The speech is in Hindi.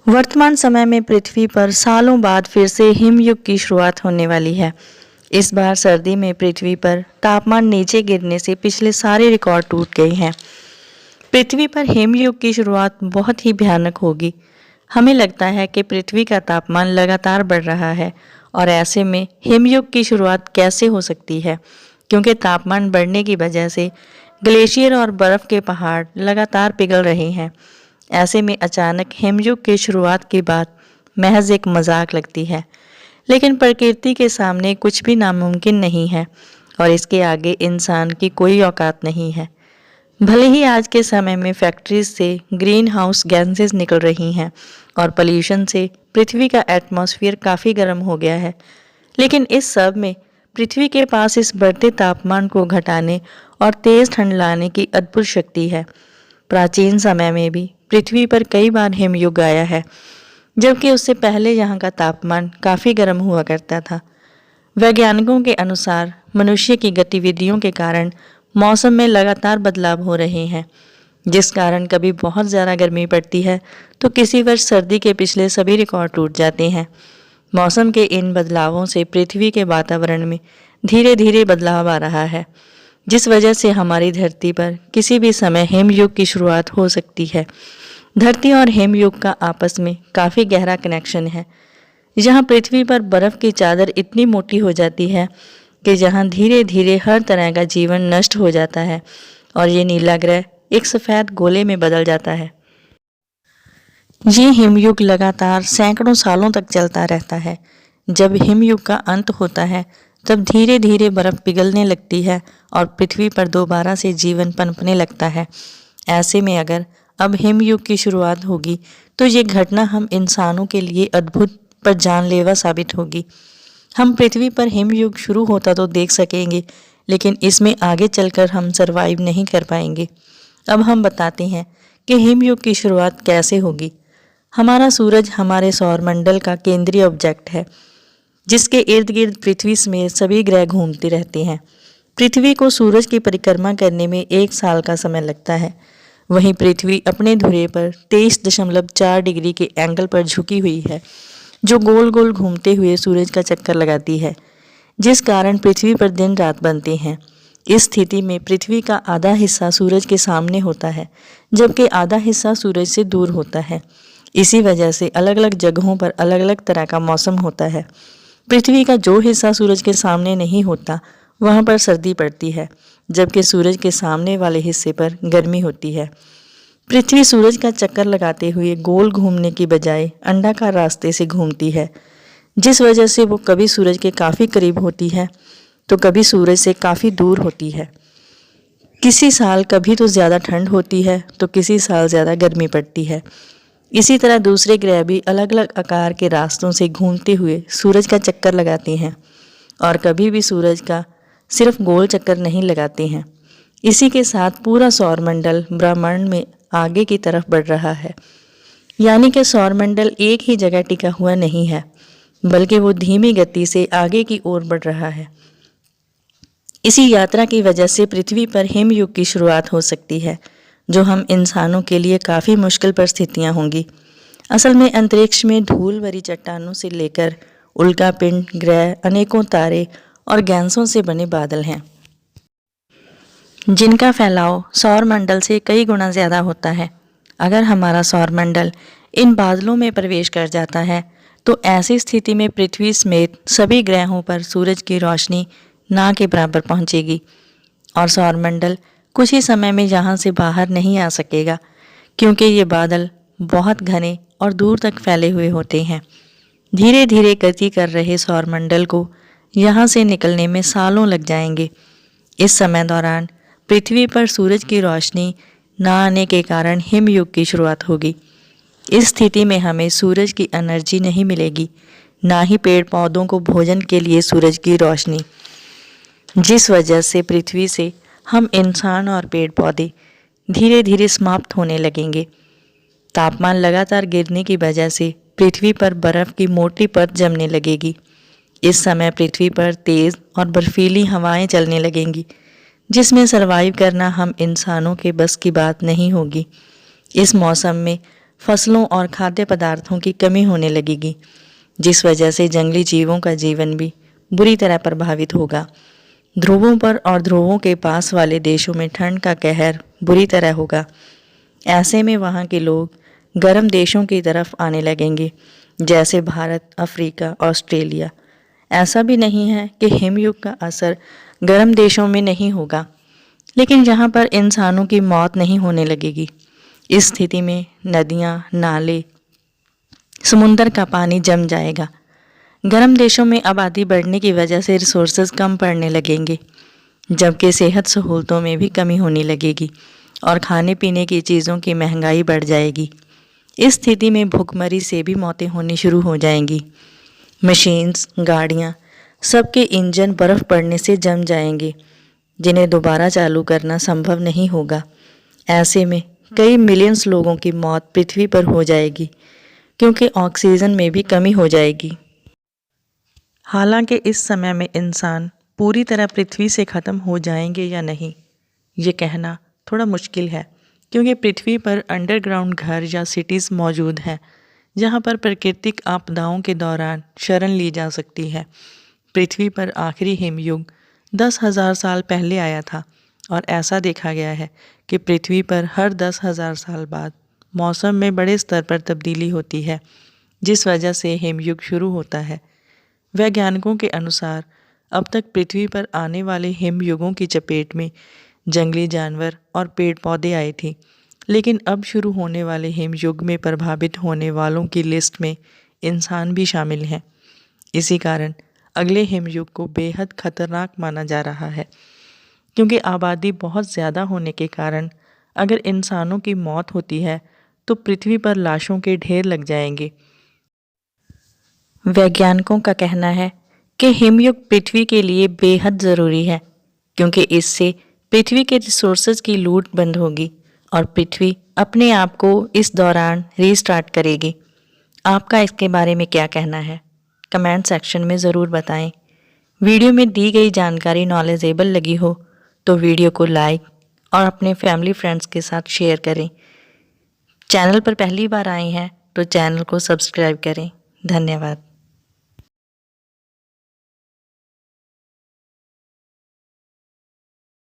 वर्तमान समय में पृथ्वी पर सालों बाद फिर से हिमयुग की शुरुआत होने वाली है। इस बार सर्दी में पृथ्वी पर तापमान नीचे गिरने से पिछले सारे रिकॉर्ड टूट गए हैं। पृथ्वी पर हिमयुग की शुरुआत बहुत ही भयानक होगी। हमें लगता है कि पृथ्वी का तापमान लगातार बढ़ रहा है और ऐसे में हिमयुग की शुरुआत कैसे हो सकती है, क्योंकि तापमान बढ़ने की वजह से ग्लेशियर और बर्फ़ के पहाड़ लगातार पिघल रहे हैं। ऐसे में अचानक हिमयुग की शुरुआत की बात महज एक मजाक लगती है, लेकिन प्रकृति के सामने कुछ भी नामुमकिन नहीं है और इसके आगे इंसान की कोई औकात नहीं है। भले ही आज के समय में फैक्ट्रीज से ग्रीन हाउस गैसेस निकल रही हैं और पोल्यूशन से पृथ्वी का एटमॉस्फेयर काफ़ी गर्म हो गया है, लेकिन इस सब में पृथ्वी के पास इस बढ़ते तापमान को घटाने और तेज़ ठंड लाने की अद्भुत शक्ति है। प्राचीन समय में भी पृथ्वी पर कई बार हिमयुग आया है, जबकि उससे पहले यहाँ का तापमान काफ़ी गर्म हुआ करता था। वैज्ञानिकों के अनुसार मनुष्य की गतिविधियों के कारण मौसम में लगातार बदलाव हो रहे हैं, जिस कारण कभी बहुत ज़्यादा गर्मी पड़ती है तो किसी वर्ष सर्दी के पिछले सभी रिकॉर्ड टूट जाते हैं। मौसम के इन बदलावों से पृथ्वी के वातावरण में धीरे धीरे बदलाव आ रहा है, जिस वजह से हमारी धरती पर किसी भी समय हिमयुग की शुरुआत हो सकती है। धरती और हिमयुग का आपस में काफ़ी गहरा कनेक्शन है। जहाँ पृथ्वी पर बर्फ़ की चादर इतनी मोटी हो जाती है कि जहाँ धीरे धीरे हर तरह का जीवन नष्ट हो जाता है और ये नीला ग्रह एक सफ़ेद गोले में बदल जाता है। ये हिमयुग लगातार सैकड़ों सालों तक चलता रहता है। जब हिमयुग का अंत होता है तब धीरे धीरे बर्फ़ पिघलने लगती है और पृथ्वी पर दोबारा से जीवन पनपने लगता है। ऐसे में अगर अब हिमयुग की शुरुआत होगी तो ये घटना हम इंसानों के लिए अद्भुत पर जानलेवा साबित होगी। हम पृथ्वी पर हिमयुग शुरू होता तो देख सकेंगे, लेकिन इसमें आगे चलकर हम सरवाइव नहीं कर पाएंगे। अब हम बताते हैं कि हिमयुग की शुरुआत कैसे होगी। हमारा सूरज हमारे सौरमंडल का केंद्रीय ऑब्जेक्ट है, जिसके इर्द गिर्द पृथ्वी समेत सभी ग्रह घूमते रहते हैं। पृथ्वी को सूरज की परिक्रमा करने में 1 साल का समय लगता है। वहीं पृथ्वी अपने धुरे पर 23.4 डिग्री के एंगल पर झुकी हुई है, जो गोल गोल घूमते हुए सूरज का चक्कर लगाती है, जिस कारण पृथ्वी पर दिन रात बनते हैं। इस स्थिति में पृथ्वी का आधा हिस्सा सूरज के सामने होता है, जबकि आधा हिस्सा सूरज से दूर होता है। इसी वजह से अलग अलग जगहों पर अलग अलग तरह का मौसम होता है। पृथ्वी का जो हिस्सा सूरज के सामने नहीं होता वहाँ पर सर्दी पड़ती है, जबकि सूरज के सामने वाले हिस्से पर गर्मी होती है। पृथ्वी सूरज का चक्कर लगाते हुए गोल घूमने की बजाय अंडाकार रास्ते से घूमती है, जिस वजह से वो कभी सूरज के काफ़ी करीब होती है तो कभी सूरज से काफ़ी दूर होती है। किसी साल कभी तो ज़्यादा ठंड होती है तो किसी साल ज़्यादा गर्मी पड़ती है। इसी तरह दूसरे ग्रह भी अलग अलग आकार के रास्तों से घूमते हुए सूरज का चक्कर लगाते हैं और कभी भी सूरज का सिर्फ गोल चक्कर नहीं लगाते हैं। इसी के साथ पूरा सौरमंडल ब्रह्मांड में आगे की तरफ बढ़ रहा है, यानी कि सौरमंडल एक ही जगह टिका हुआ नहीं है, बल्कि वो धीमी गति से आगे की ओर बढ़ रहा है। इसी यात्रा की वजह से पृथ्वी पर हिमयुग की शुरुआत हो सकती है, जो हम इंसानों के लिए काफ़ी मुश्किल परिस्थितियाँ होंगी। असल में अंतरिक्ष में धूल भरी चट्टानों से लेकर उल्कापिंड, ग्रह, अनेकों तारे और गैसों से बने बादल हैं, जिनका फैलाव सौरमंडल से कई गुना ज़्यादा होता है। अगर हमारा सौरमंडल इन बादलों में प्रवेश कर जाता है तो ऐसी स्थिति में पृथ्वी समेत सभी ग्रहों पर सूरज की रोशनी ना के बराबर पहुंचेगी और सौरमंडल कुछ ही समय में यहाँ से बाहर नहीं आ सकेगा, क्योंकि ये बादल बहुत घने और दूर तक फैले हुए होते हैं। धीरे धीरे गति कर रहे सौरमंडल को यहाँ से निकलने में सालों लग जाएंगे। इस समय दौरान पृथ्वी पर सूरज की रोशनी ना आने के कारण हिमयुग की शुरुआत होगी। इस स्थिति में हमें सूरज की एनर्जी नहीं मिलेगी, ना ही पेड़ पौधों को भोजन के लिए सूरज की रोशनी, जिस वजह से पृथ्वी से हम इंसान और पेड़ पौधे धीरे धीरे समाप्त होने लगेंगे। तापमान लगातार गिरने की वजह से पृथ्वी पर बर्फ़ की मोटी परत जमने लगेगी। इस समय पृथ्वी पर तेज़ और बर्फीली हवाएं चलने लगेंगी, जिसमें सरवाइव करना हम इंसानों के बस की बात नहीं होगी। इस मौसम में फसलों और खाद्य पदार्थों की कमी होने लगेगी, जिस वजह से जंगली जीवों का जीवन भी बुरी तरह प्रभावित होगा। ध्रुवों पर और ध्रुवों के पास वाले देशों में ठंड का कहर बुरी तरह होगा। ऐसे में वहाँ के लोग गर्म देशों की तरफ आने लगेंगे, जैसे भारत, अफ्रीका, ऑस्ट्रेलिया। ऐसा भी नहीं है कि हिमयुग का असर गर्म देशों में नहीं होगा, लेकिन जहाँ पर इंसानों की मौत नहीं होने लगेगी। इस स्थिति में नदियाँ, नाले, समुंदर का पानी जम जाएगा। गर्म देशों में आबादी बढ़ने की वजह से रिसोर्सेज कम पड़ने लगेंगे, जबकि सेहत सहूलतों में भी कमी होने लगेगी और खाने पीने की चीज़ों की महंगाई बढ़ जाएगी। इस स्थिति में भूखमरी से भी मौतें होनी शुरू हो जाएंगी। मशीन्स, गाड़ियाँ, सबके इंजन बर्फ़ पड़ने से जम जाएंगे, जिन्हें दोबारा चालू करना संभव नहीं होगा। ऐसे में कई मिलियंस लोगों की मौत पृथ्वी पर हो जाएगी, क्योंकि ऑक्सीजन में भी कमी हो जाएगी। हालांकि इस समय में इंसान पूरी तरह पृथ्वी से ख़त्म हो जाएंगे या नहीं, ये कहना थोड़ा मुश्किल है, क्योंकि पृथ्वी पर अंडरग्राउंड घर या सिटीज़ मौजूद हैं, जहाँ पर प्राकृतिक आपदाओं के दौरान शरण ली जा सकती है। पृथ्वी पर आखिरी हिमयुग 10,000 साल पहले आया था और ऐसा देखा गया है कि पृथ्वी पर हर 10,000 साल बाद मौसम में बड़े स्तर पर तब्दीली होती है, जिस वजह से हिमयुग शुरू होता है। वैज्ञानिकों के अनुसार अब तक पृथ्वी पर आने वाले हिमयुगों की चपेट में जंगली जानवर और पेड़ पौधे आए थे, लेकिन अब शुरू होने वाले हिमयुग में प्रभावित होने वालों की लिस्ट में इंसान भी शामिल हैं। इसी कारण अगले हिमयुग को बेहद खतरनाक माना जा रहा है, क्योंकि आबादी बहुत ज़्यादा होने के कारण अगर इंसानों की मौत होती है तो पृथ्वी पर लाशों के ढेर लग जाएंगे। वैज्ञानिकों का कहना है कि हिमयुग पृथ्वी के लिए बेहद ज़रूरी है, क्योंकि इससे पृथ्वी के रिसोर्सेज की लूट बंद होगी और पृथ्वी अपने आप को इस दौरान रीस्टार्ट करेगी। आपका इसके बारे में क्या कहना है? कमेंट सेक्शन में ज़रूर बताएं। वीडियो में दी गई जानकारी नॉलेजेबल लगी हो तो वीडियो को लाइक और अपने फैमिली फ्रेंड्स के साथ शेयर करें। चैनल पर पहली बार आए हैं तो चैनल को सब्सक्राइब करें। धन्यवाद।